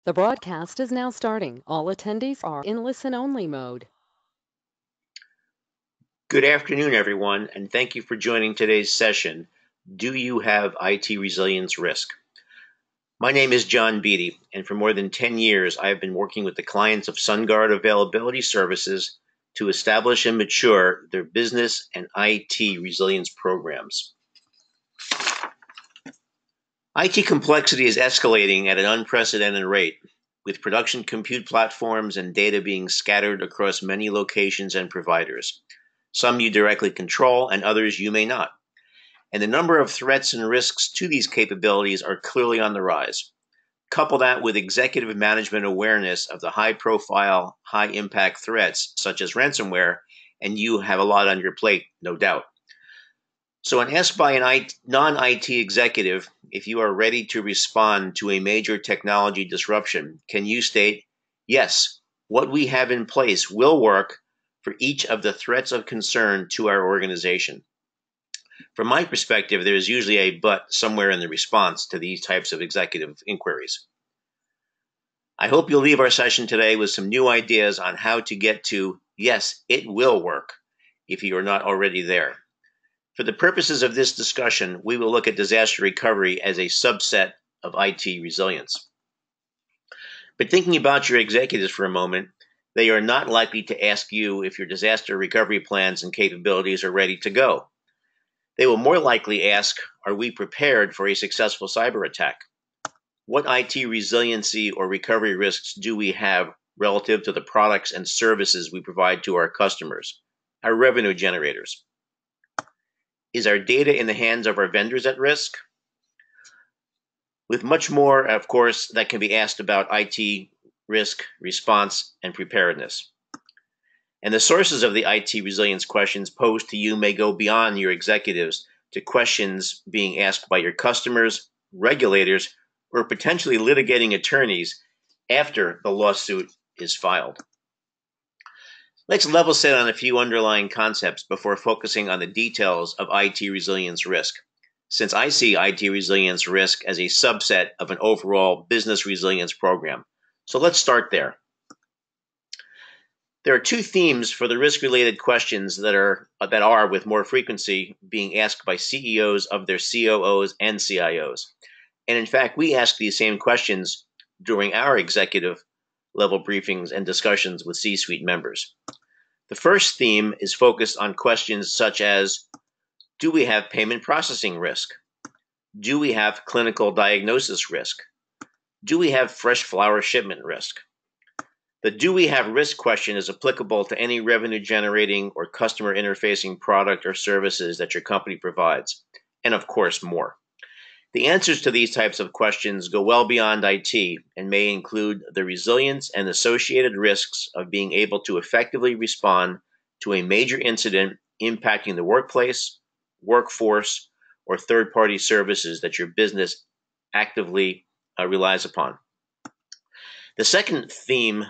The broadcast is now starting. All attendees are in listen-only mode. Good afternoon, everyone, and thank you for joining today's session, Do You Have IT Resilience Risk? My name is John Beatty, and for more than 10 years, I have been working with the clients of Sungard Availability Services to establish and mature their business and IT resilience programs. IT complexity is escalating at an unprecedented rate, with production compute platforms and data being scattered across many locations and providers. Some you directly control, and others you may not. And the number of threats and risks to these capabilities are clearly on the rise. Couple that with executive management awareness of the high-profile, high-impact threats, such as ransomware, and you have a lot on your plate, no doubt. So when asked by a non-IT executive if you are ready to respond to a major technology disruption, can you state, yes, what we have in place will work for each of the threats of concern to our organization? From my perspective, there is usually a but somewhere in the response to these types of executive inquiries. I hope you'll leave our session today with some new ideas on how to get to, yes, it will work, if you are not already there. For the purposes of this discussion, we will look at disaster recovery as a subset of IT resilience. But thinking about your executives for a moment, they are not likely to ask you if your disaster recovery plans and capabilities are ready to go. They will more likely ask, are we prepared for a successful cyber attack? What IT resiliency or recovery risks do we have relative to the products and services we provide to our customers, our revenue generators? Is our data in the hands of our vendors at risk? With much more, of course, that can be asked about IT risk, response, and preparedness. And the sources of the IT resilience questions posed to you may go beyond your executives to questions being asked by your customers, regulators, or potentially litigating attorneys after the lawsuit is filed. Let's level set on a few underlying concepts before focusing on the details of IT resilience risk, since I see IT resilience risk as a subset of an overall business resilience program. So let's start there. There are two themes for the risk-related questions that are with more frequency being asked by CEOs of their COOs and CIOs. And in fact, we ask these same questions during our executive level briefings and discussions with C-suite members. The first theme is focused on questions such as, do we have payment processing risk? Do we have clinical diagnosis risk? Do we have fresh flower shipment risk? The do we have risk question is applicable to any revenue generating or customer interfacing product or services that your company provides, and of course more. The answers to these types of questions go well beyond IT and may include the resilience and associated risks of being able to effectively respond to a major incident impacting the workplace, workforce, or third-party services that your business actively relies upon. The second theme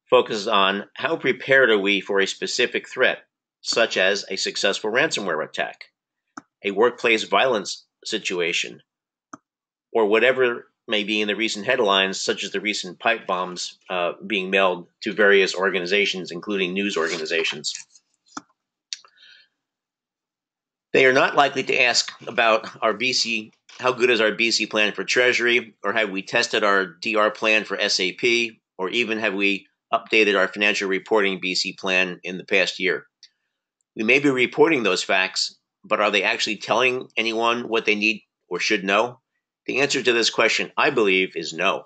focuses on how prepared are we for a specific threat, such as a successful ransomware attack, a workplace violence situation, or whatever may be in the recent headlines, such as the recent pipe bombs being mailed to various organizations, including news organizations. They are not likely to ask about our BC, how good is our BC plan for Treasury, or have we tested our DR plan for SAP, or even have we updated our financial reporting BC plan in the past year. We may be reporting those facts, but are they actually telling anyone what they need or should know? The answer to this question, I believe, is no.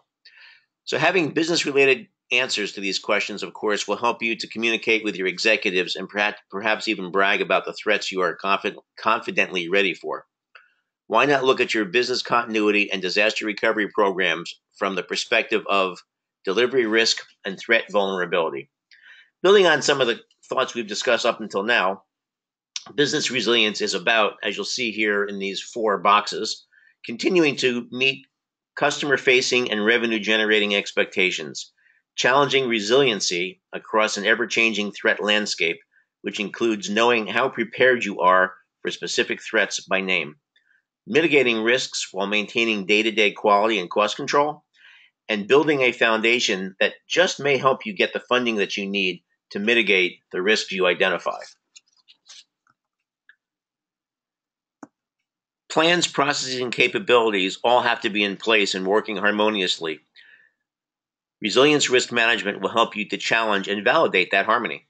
So having business-related answers to these questions, of course, will help you to communicate with your executives and perhaps even brag about the threats you are confidently ready for. Why not look at your business continuity and disaster recovery programs from the perspective of delivery risk and threat vulnerability? Building on some of the thoughts we've discussed up until now, business resilience is about, as you'll see here in these 4 boxes, continuing to meet customer-facing and revenue-generating expectations, challenging resiliency across an ever-changing threat landscape, which includes knowing how prepared you are for specific threats by name, mitigating risks while maintaining day-to-day quality and cost control, and building a foundation that just may help you get the funding that you need to mitigate the risks you identify. Plans, processes, and capabilities all have to be in place and working harmoniously. Resilience risk management will help you to challenge and validate that harmony.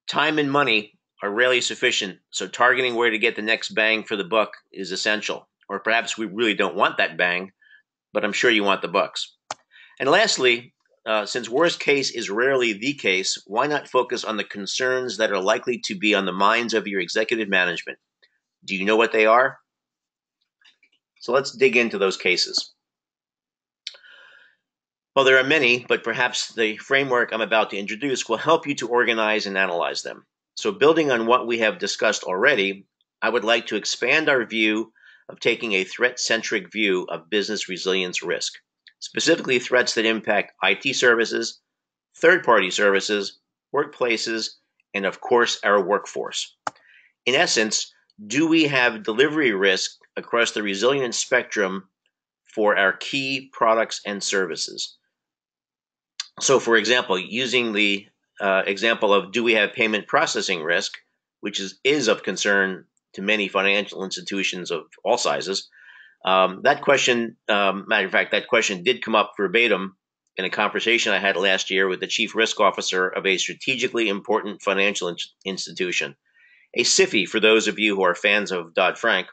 Time and money are rarely sufficient, so targeting where to get the next bang for the buck is essential. Or perhaps we really don't want that bang, but I'm sure you want the bucks. And lastly, since worst case is rarely the case, why not focus on the concerns that are likely to be on the minds of your executive management? Do you know what they are? So let's dig into those cases. Well, there are many, but perhaps the framework I'm about to introduce will help you to organize and analyze them. So building on what we have discussed already, I would like to expand our view of taking a threat-centric view of business resilience risk, specifically threats that impact IT services, third-party services, workplaces, and of course, our workforce. In essence, do we have delivery risk across the resilience spectrum for our key products and services? So, for example, using the example of do we have payment processing risk, which is of concern to many financial institutions of all sizes, that question, matter of fact, that question did come up verbatim in a conversation I had last year with the chief risk officer of a strategically important financial institution, a SIFI for those of you who are fans of Dodd-Frank,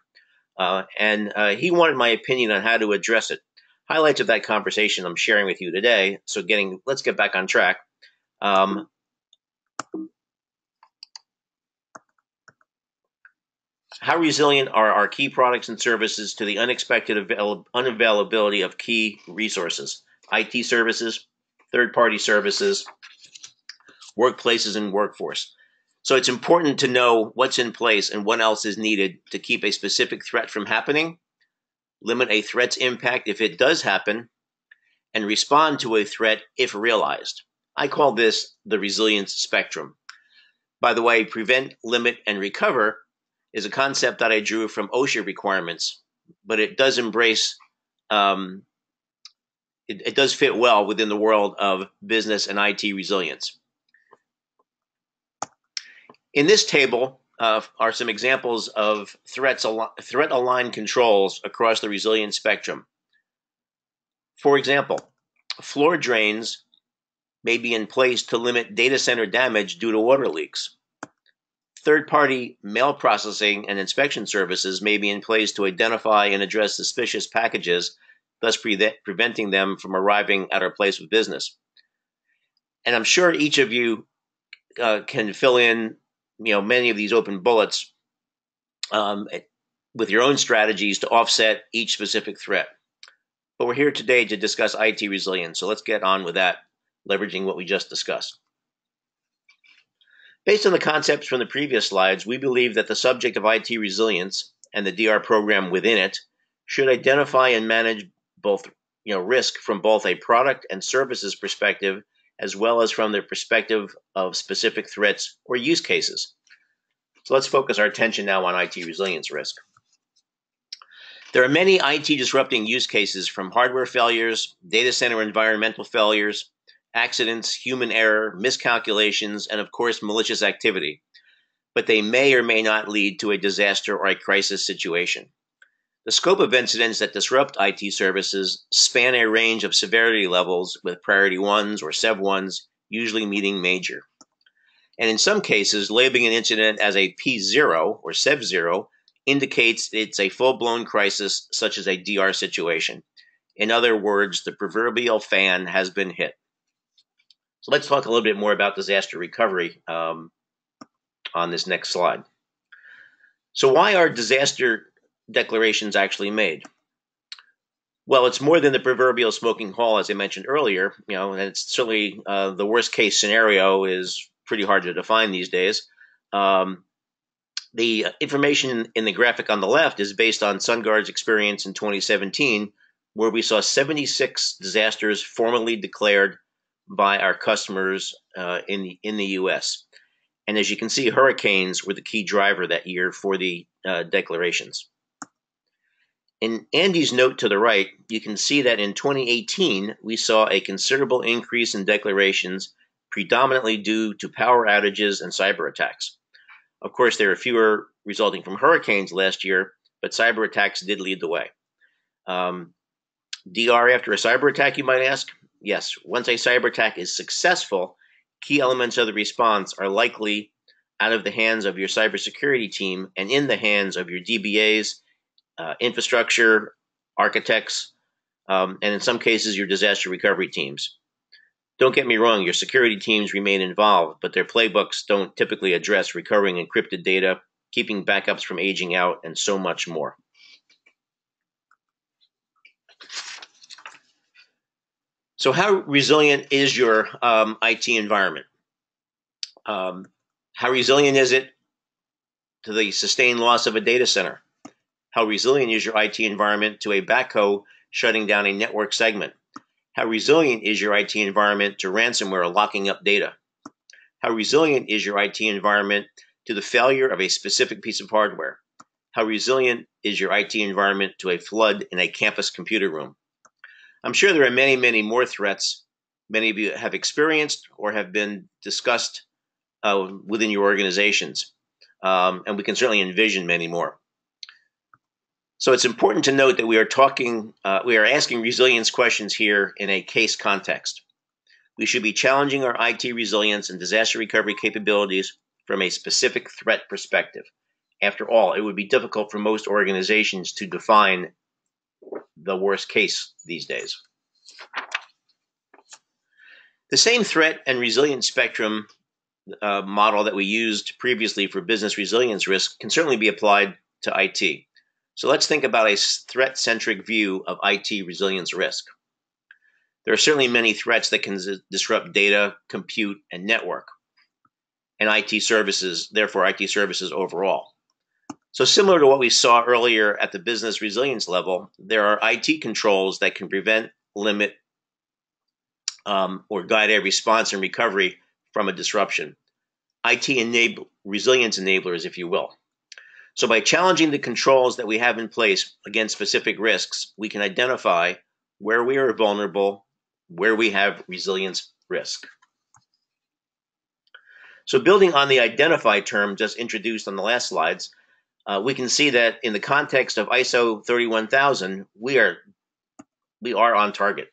and he wanted my opinion on how to address it. Highlights of that conversation I'm sharing with you today. So let's get back on track. How resilient are our key products and services to the unexpected unavailability of key resources, IT services, third-party services, workplaces, and workforce? So it's important to know what's in place and what else is needed to keep a specific threat from happening, limit a threat's impact if it does happen, and respond to a threat if realized. I call this the resilience spectrum. By the way, prevent, limit, and recover is a concept that I drew from OSHA requirements, but it does embrace, it does fit well within the world of business and IT resilience. In this table are some examples of threat-aligned controls across the resilience spectrum. For example, floor drains may be in place to limit data center damage due to water leaks. Third-party mail processing and inspection services may be in place to identify and address suspicious packages, thus preventing them from arriving at our place of business. And I'm sure each of you can fill in many of these open bullets with your own strategies to offset each specific threat. But we're here today to discuss IT resilience, so let's get on with that, leveraging what we just discussed. Based on the concepts from the previous slides, we believe that the subject of IT resilience and the DR program within it should identify and manage both risk from both a product and services perspective, as well as from the perspective of specific threats or use cases. So let's focus our attention now on IT resilience risk. There are many IT disrupting use cases, from hardware failures, data center environmental failures, accidents, human error, miscalculations, and of course, malicious activity. But they may or may not lead to a disaster or a crisis situation. The scope of incidents that disrupt IT services span a range of severity levels, with priority 1s or SEV 1s usually meeting major. And in some cases, labeling an incident as a P0 or SEV 0 indicates it's a full-blown crisis, such as a DR situation. In other words, the proverbial fan has been hit. So let's talk a little bit more about disaster recovery on this next slide. So why are disaster declarations actually made? Well, it's more than the proverbial smoking hole, as I mentioned earlier, and it's certainly the worst case scenario is pretty hard to define these days. The information in the graphic on the left is based on Sungard's experience in 2017, where we saw 76 disasters formally declared by our customers in the U.S. And as you can see, hurricanes were the key driver that year for the declarations. In Andy's note to the right, you can see that in 2018, we saw a considerable increase in declarations, predominantly due to power outages and cyber attacks. Of course, there were fewer resulting from hurricanes last year, but cyber attacks did lead the way. DR after a cyber attack, you might ask? Yes, once a cyber attack is successful, key elements of the response are likely out of the hands of your cybersecurity team and in the hands of your DBAs, infrastructure architects, and in some cases, your disaster recovery teams. Don't get me wrong, your security teams remain involved, but their playbooks don't typically address recovering encrypted data, keeping backups from aging out, and so much more. So how resilient is your IT environment? How resilient is it to the sustained loss of a data center? How resilient is your IT environment to a backhoe shutting down a network segment? How resilient is your IT environment to ransomware locking up data? How resilient is your IT environment to the failure of a specific piece of hardware? How resilient is your IT environment to a flood in a campus computer room? I'm sure there are many, many more threats many of you have experienced or have been discussed within your organizations, and we can certainly envision many more. So it's important to note that we are asking resilience questions here in a case context. We should be challenging our IT resilience and disaster recovery capabilities from a specific threat perspective. After all, it would be difficult for most organizations to define the worst case these days. The same threat and resilience spectrum model that we used previously for business resilience risk can certainly be applied to IT. So let's think about a threat-centric view of IT resilience risk. There are certainly many threats that can disrupt data, compute, and network, and IT services, therefore IT services overall. So similar to what we saw earlier at the business resilience level, there are IT controls that can prevent, limit, or guide a response and recovery from a disruption. IT resilience enablers, if you will. So by challenging the controls that we have in place against specific risks, we can identify where we are vulnerable, where we have resilience risk. So building on the identify term just introduced on the last slides, we can see that in the context of ISO 31000, we are on target.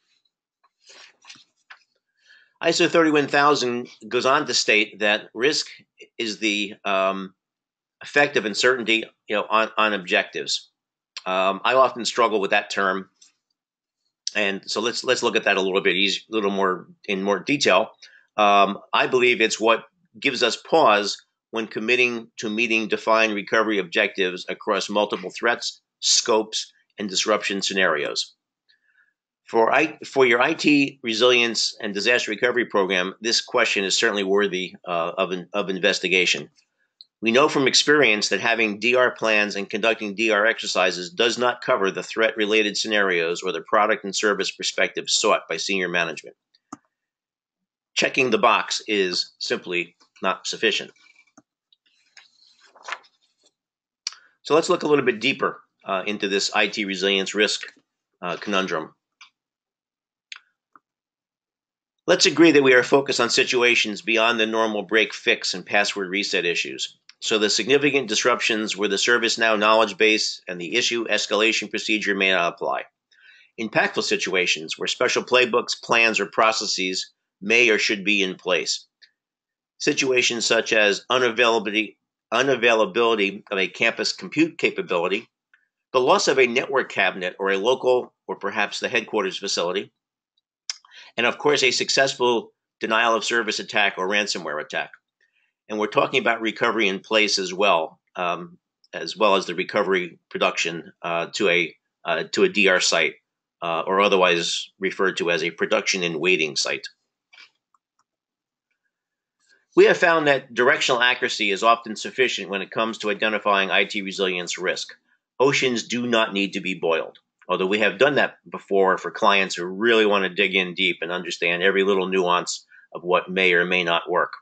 ISO 31000 goes on to state that risk is the effect of uncertainty, on objectives. I often struggle with that term, and so let's look at that a little bit in more detail. I believe it's what gives us pause when committing to meeting defined recovery objectives across multiple threats, scopes, and disruption scenarios. For your IT resilience and disaster recovery program, this question is certainly worthy of investigation. We know from experience that having DR plans and conducting DR exercises does not cover the threat-related scenarios or the product and service perspectives sought by senior management. Checking the box is simply not sufficient. So let's look a little bit deeper into this IT resilience risk conundrum. Let's agree that we are focused on situations beyond the normal break, fix, and password reset issues. So the significant disruptions where the ServiceNow knowledge base and the issue escalation procedure may not apply. Impactful situations where special playbooks, plans, or processes may or should be in place. Situations such as unavailability of a campus compute capability, the loss of a network cabinet or a local or perhaps the headquarters facility, and of course a successful denial of service attack or ransomware attack. And we're talking about recovery in place as well as the recovery production to a DR site, or otherwise referred to as a production in waiting site. We have found that directional accuracy is often sufficient when it comes to identifying IT resilience risk. Oceans do not need to be boiled, although we have done that before for clients who really want to dig in deep and understand every little nuance of what may or may not work.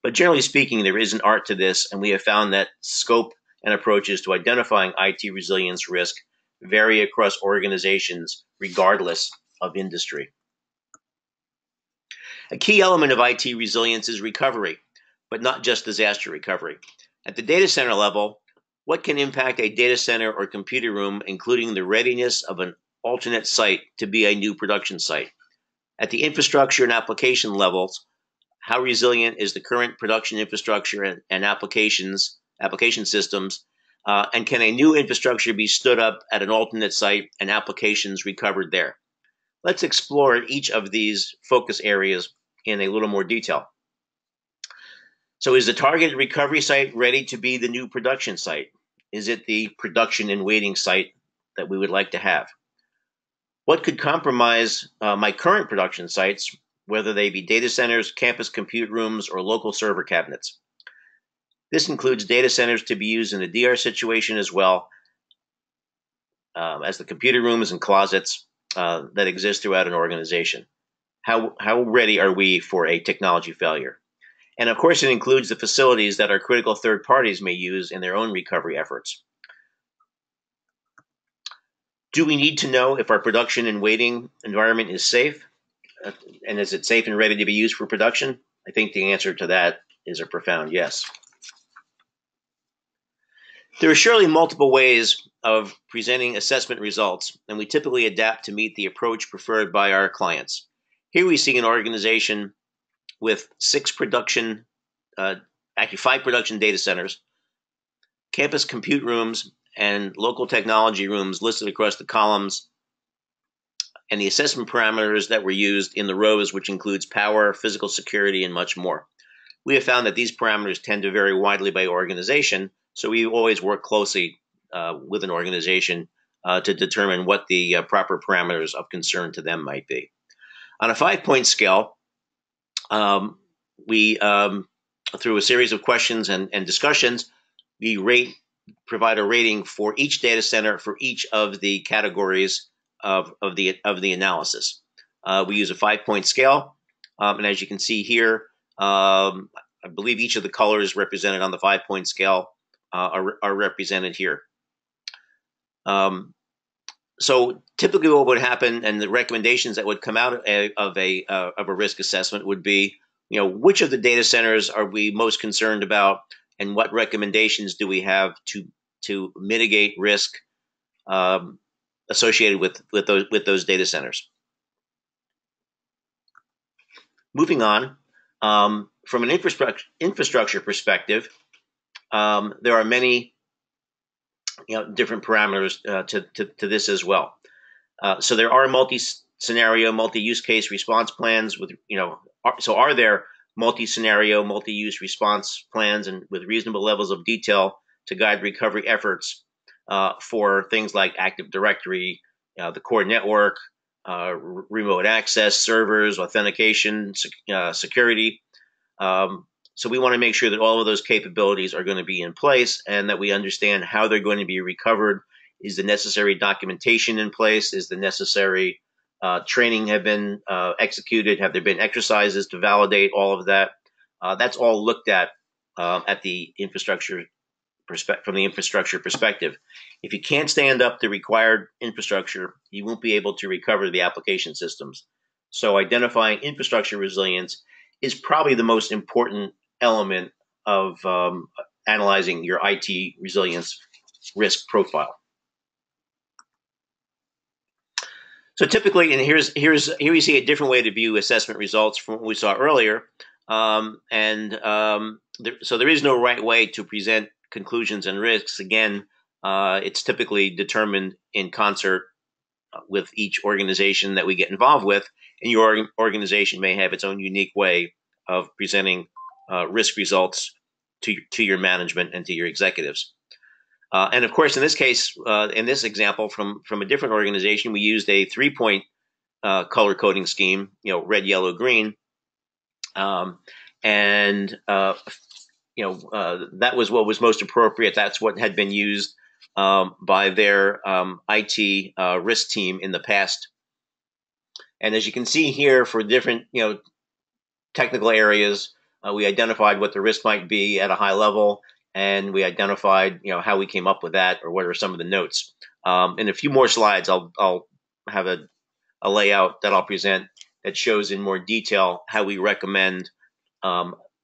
But generally speaking, there is an art to this, and we have found that scope and approaches to identifying IT resilience risk vary across organizations regardless of industry. A key element of IT resilience is recovery, but not just disaster recovery. At the data center level, what can impact a data center or computer room, including the readiness of an alternate site to be a new production site? At the infrastructure and application levels, how resilient is the current production infrastructure and application systems? And can a new infrastructure be stood up at an alternate site and applications recovered there? Let's explore each of these focus areas in a little more detail. So is the targeted recovery site ready to be the new production site? Is it the production and waiting site that we would like to have? What could compromise my current production sites, whether they be data centers, campus compute rooms, or local server cabinets? This includes data centers to be used in a DR situation as well as the computer rooms and closets that exist throughout an organization. How ready are we for a technology failure? And of course, it includes the facilities that our critical third parties may use in their own recovery efforts. Do we need to know if our production and waiting environment is safe? And is it safe and ready to be used for production? I think the answer to that is a profound yes. There are surely multiple ways of presenting assessment results, and we typically adapt to meet the approach preferred by our clients. Here we see an organization with 5 production data centers, campus compute rooms, and local technology rooms listed across the columns, and the assessment parameters that were used in the rows, which includes power, physical security, and much more. We have found that these parameters tend to vary widely by organization, so we always work closely with an organization to determine what the proper parameters of concern to them might be. On a 5-point scale, we, through a series of questions and discussions, we provide a rating for each data center for each of the categories of the analysis. We use a 5-point scale, and as you can see here, I believe each of the colors represented on the 5-point scale are represented here. So typically what would happen, and the recommendations that would come out of a risk assessment would be, which of the data centers are we most concerned about, and what recommendations do we have to mitigate risk associated with those data centers. Moving on, from an infrastructure perspective, there are many different parameters to this as well. So there are multi-scenario, multi-use case response plans with, so are there multi-scenario, multi-use response plans and with reasonable levels of detail to guide recovery efforts for things like Active Directory, the core network, remote access, servers, authentication, security. So we want to make sure that all of those capabilities are going to be in place and that we understand how they're going to be recovered. Is the necessary documentation in place? Is the necessary training have been executed? Have there been exercises to validate all of that? That's all looked at the infrastructure from the infrastructure perspective. If you can't stand up the required infrastructure, you won't be able to recover the application systems. So identifying infrastructure resilience is probably the most important element of analyzing your IT resilience risk profile. So typically, and here we see a different way to view assessment results from what we saw earlier. So there is no right way to present conclusions and risks. Again, it's typically determined in concert with each organization that we get involved with, and your organization may have its own unique way of presenting risk results to your management and to your executives. And of course, in this case, in this example from a different organization, we used a 3-point color coding scheme, red, yellow, green, that was what was most appropriate. That's what had been used by their IT risk team in the past. And as you can see here, for different technical areas, we identified what the risk might be at a high level, and we identified how we came up with that, or what are some of the notes. In a few more slides, I'll have a layout that I'll present that shows in more detail how we recommend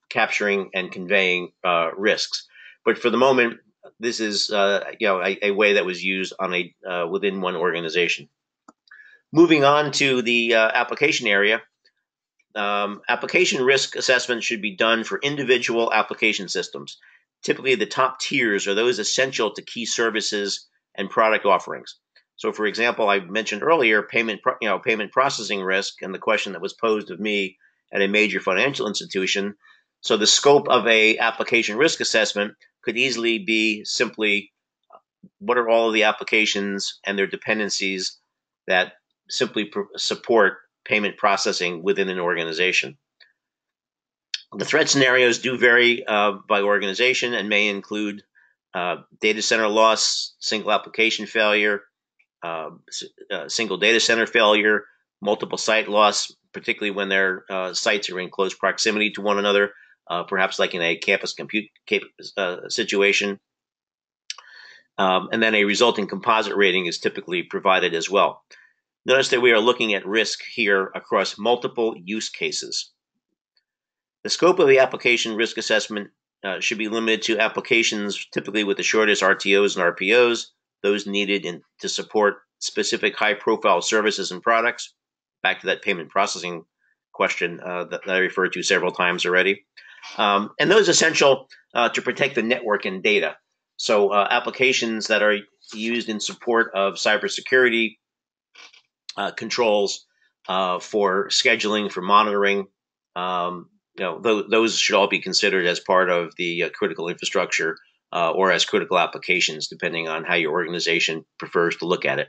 capturing and conveying risks. But for the moment, this is a way that was used on within one organization. Moving on to the application area, application risk assessment should be done for individual application systems. Typically, the top tiers are those essential to key services and product offerings. So, for example, I mentioned earlier payment processing risk and the question that was posed of me at a major financial institution. So, the scope of a application risk assessment could easily be simply what are all of the applications and their dependencies that simply support payment processing within an organization. The threat scenarios do vary by organization and may include data center loss, single application failure, single data center failure, multiple site loss, particularly when their sites are in close proximity to one another, perhaps like in a campus compute situation. And then a resulting composite rating is typically provided as well. Notice that we are looking at risk here across multiple use cases. The scope of the application risk assessment should be limited to applications typically with the shortest RTOs and RPOs, those needed to support specific high-profile services and products. Back to that payment processing question that I referred to several times already. And those essential to protect the network and data. So applications that are used in support of cybersecurity controls for scheduling, for monitoring, those should all be considered as part of the critical infrastructure or as critical applications, depending on how your organization prefers to look at it.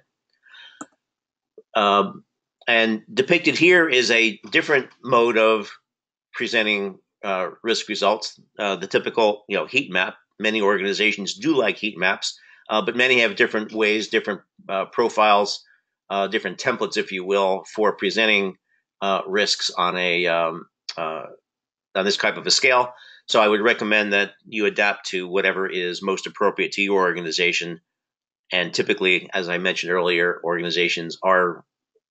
And depicted here is a different mode of presenting risk results. The typical, heat map. Many organizations do like heat maps, but many have different ways, different profiles, different templates, if you will, for presenting risks on this type of a scale. So I would recommend that you adapt to whatever is most appropriate to your organization. And typically, as I mentioned earlier, organizations are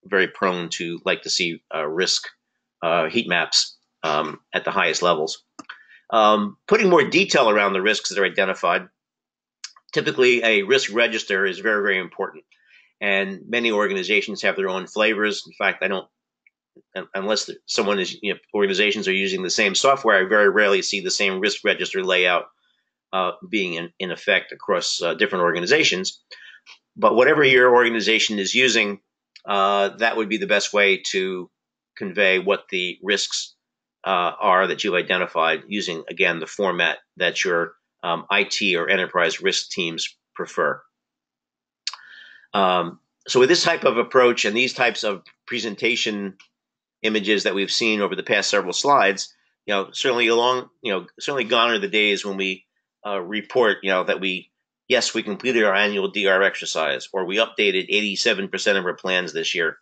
very prone to like to see risk heat maps at the highest levels. Putting more detail around the risks that are identified, typically a risk register is very, very important. And many organizations have their own flavors. In fact, I don't, unless someone is, organizations are using the same software, I very rarely see the same risk register layout being in effect across different organizations. But whatever your organization is using, that would be the best way to convey what the risks are that you've identified using, again, the format that your IT or enterprise risk teams prefer. So with this type of approach and these types of presentation images that we've seen over the past several slides, certainly gone are the days when we report, that we completed our annual DR exercise, or we updated 87% of our plans this year.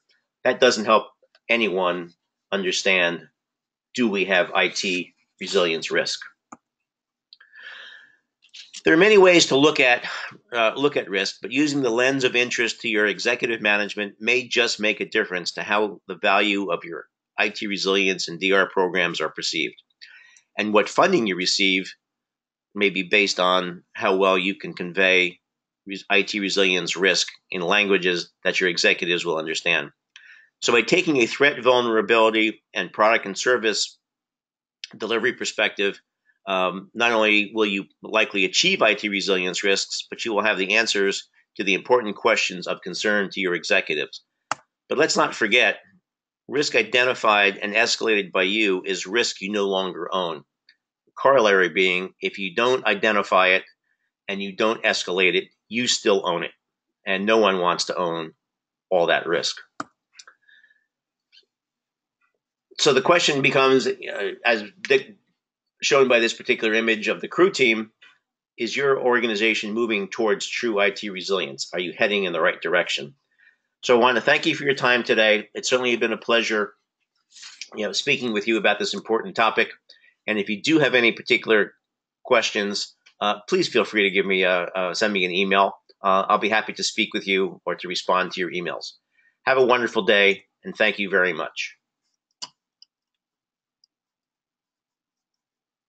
That doesn't help anyone understand, do we have IT resilience risk? There are many ways to look at risk, but using the lens of interest to your executive management may just make a difference to how the value of your IT resilience and DR programs are perceived. And what funding you receive may be based on how well you can convey IT resilience risk in languages that your executives will understand. So by taking a threat, vulnerability, and product and service delivery perspective, not only will you likely achieve IT resilience risks, but you will have the answers to the important questions of concern to your executives. But let's not forget, risk identified and escalated by you is risk you no longer own. The corollary being, if you don't identify it and you don't escalate it, you still own it. And no one wants to own all that risk. So the question becomes, as shown by this particular image of the crew team, is your organization moving towards true IT resilience? Are you heading in the right direction? So I want to thank you for your time today. It's certainly been a pleasure, speaking with you about this important topic. And if you do have any particular questions, please feel free to send me an email. I'll be happy to speak with you or to respond to your emails. Have a wonderful day, and thank you very much.